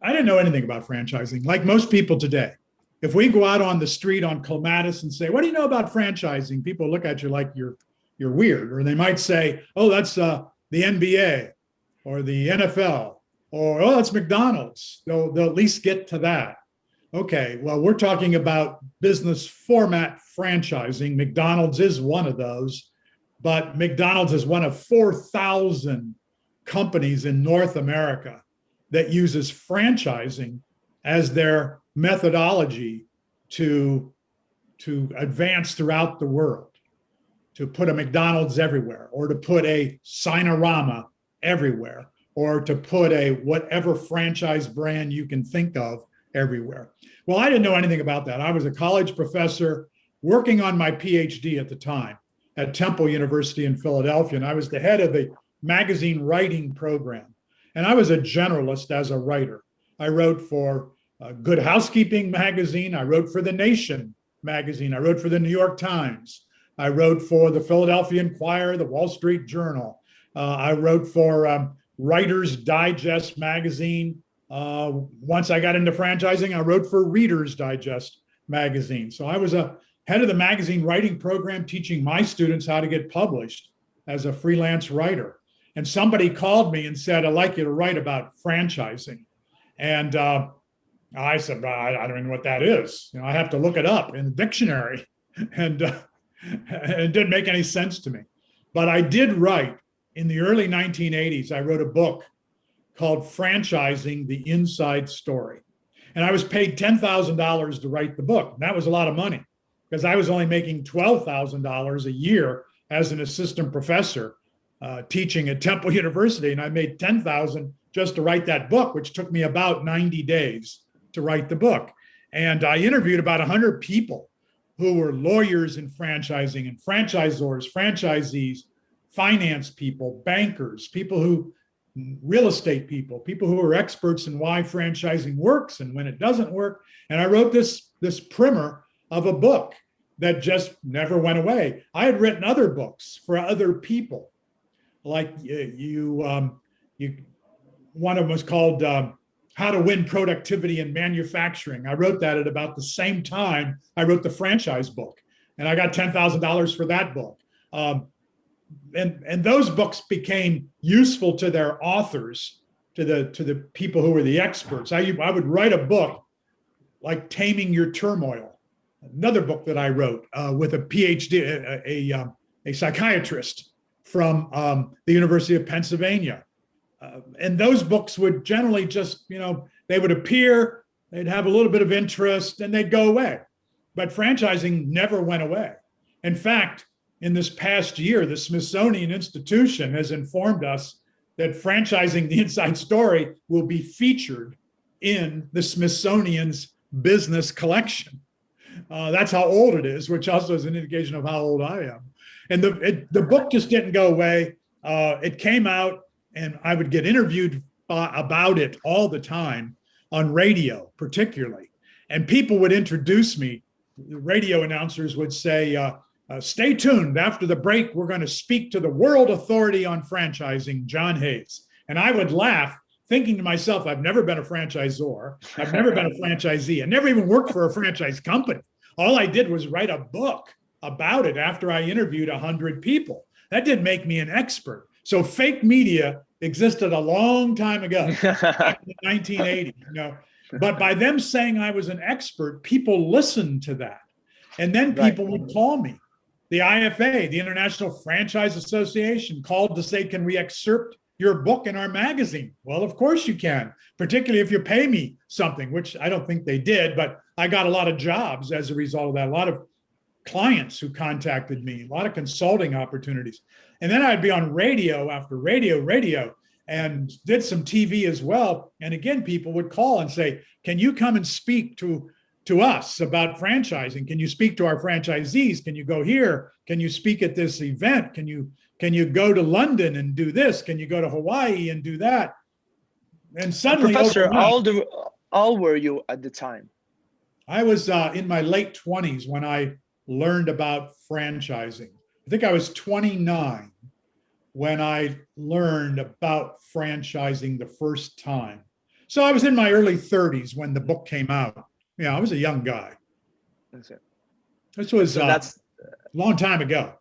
I didn't know anything about franchising, like most people today. If we go out on the street on Clematis and say, "What do you know about franchising?" People look at you like you're weird, or they might say, "Oh, that's the NBA or the NFL, or oh, that's McDonald's." They'll at least get to that. Okay, well, we're talking about business format franchising. McDonald's is one of those, but McDonald's is one of 4,000 companies in North America that uses franchising as their methodology to advance throughout the world, to put a McDonald's everywhere, or to put a Sinorama everywhere, or to put a whatever franchise brand you can think of everywhere. Well, I didn't know anything about that. I was a college professor working on my PhD at the time at Temple University in Philadelphia, and I was the head of the magazine writing program. And I was a generalist as a writer. I wrote for Good Housekeeping magazine. I wrote for The Nation magazine. I wrote for the New York Times. I wrote for the Philadelphia Inquirer, the Wall Street Journal. I wrote for Writer's Digest magazine. Once I got into franchising, I wrote for Reader's Digest magazine. So I was a head of the magazine writing program, teaching my students how to get published as a freelance writer. And somebody called me and said, "I'd like you to write about franchising." And I said, "I don't know what that is. I have to look it up in the dictionary." And it didn't make any sense to me. But I did write in the early 1980s. I wrote a book called Franchising: The Inside Story. And I was paid $10,000 to write the book. And that was a lot of money because I was only making $12,000 a year as an assistant professor teaching at Temple University. And I made $10,000 just to write that book, which took me about 90 days to write the book. And I interviewed about 100 people who were lawyers in franchising and franchisors, franchisees, finance people, bankers, real estate people who are experts in why franchising works and when it doesn't work. And I wrote this primer of a book that just never went away. I had written other books for other people, like one of them was called How to Win Productivity in Manufacturing. I wrote that at about the same time I wrote the franchise book, and I got $10,000 for that book. And those books became useful to their authors, to the people who were the experts. I would write a book like Taming Your Turmoil, another book that I wrote with a PhD, a psychiatrist from the University of Pennsylvania. And those books would generally just, they would appear, they'd have a little bit of interest, and they'd go away. But franchising never went away. In fact, in this past year, the Smithsonian Institution has informed us that Franchising: The Inside Story will be featured in the Smithsonian's business collection. That's how old it is, which also is an indication of how old I am. And the book just didn't go away. It came out, and I would get interviewed about it all the time on radio, particularly. And people would introduce me. The radio announcers would say, "Stay tuned. After the break, we're going to speak to the world authority on franchising, John Hayes." And I would laugh, thinking to myself, I've never been a franchisor. I've never been a franchisee. I never even worked for a franchise company. All I did was write a book about it after I interviewed 100 people. That didn't make me an expert. So fake media existed a long time ago, back in the 1980s. But by them saying I was an expert, people listened to that. And then people would call me. The IFA, the International Franchise Association, called to say, "Can we excerpt your book in our magazine?" Well, of course you can, particularly if you pay me something, which I don't think they did, but I got a lot of jobs as a result of that, a lot of clients who contacted me, a lot of consulting opportunities. And then I'd be on radio after radio, and did some TV as well. And again, people would call and say, "Can you come and speak to us about franchising? Can you speak to our franchisees? Can you go here? Can you speak at this event? Can you go to London and do this? Can you go to Hawaii and do that?" And suddenly, Professor, how old were you at the time? I was in my late 20s when I learned about franchising. I think I was 29 when I learned about franchising the first time. So I was in my early 30s when the book came out. Yeah, I was a young guy. That's it. This was So that's a long time ago.